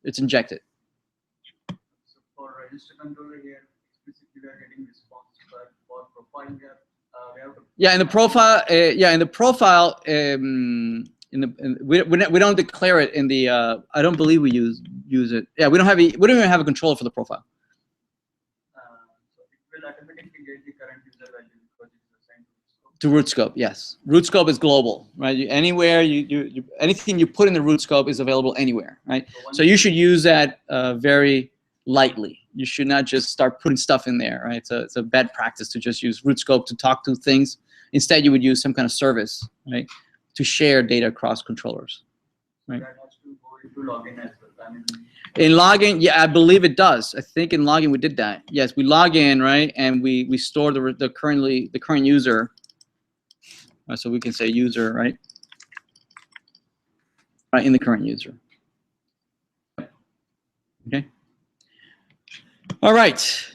It's injected. So for register controller here, explicitly we are getting response, but for profile here, we have to. Yeah, in the profile. We don't declare it in the. I don't believe we use it. Yeah, we don't even have a controller for the profile. So it will automatically get the current user value because it is assigned to root scope. Yes, root scope is global, right? Anywhere anything you put in the root scope is available anywhere, right? So you should use that very lightly. You should not just start putting stuff in there, right? It's a bad practice to just use root scope to talk to things. Instead, you would use some kind of service, right, to share data across controllers, right? That has to go into login as well. I mean, in login, yeah, I believe it does. I think in login we did that. Yes, we log in, right, and we store the current user. So we can say user, right, in the current user. Okay. All right.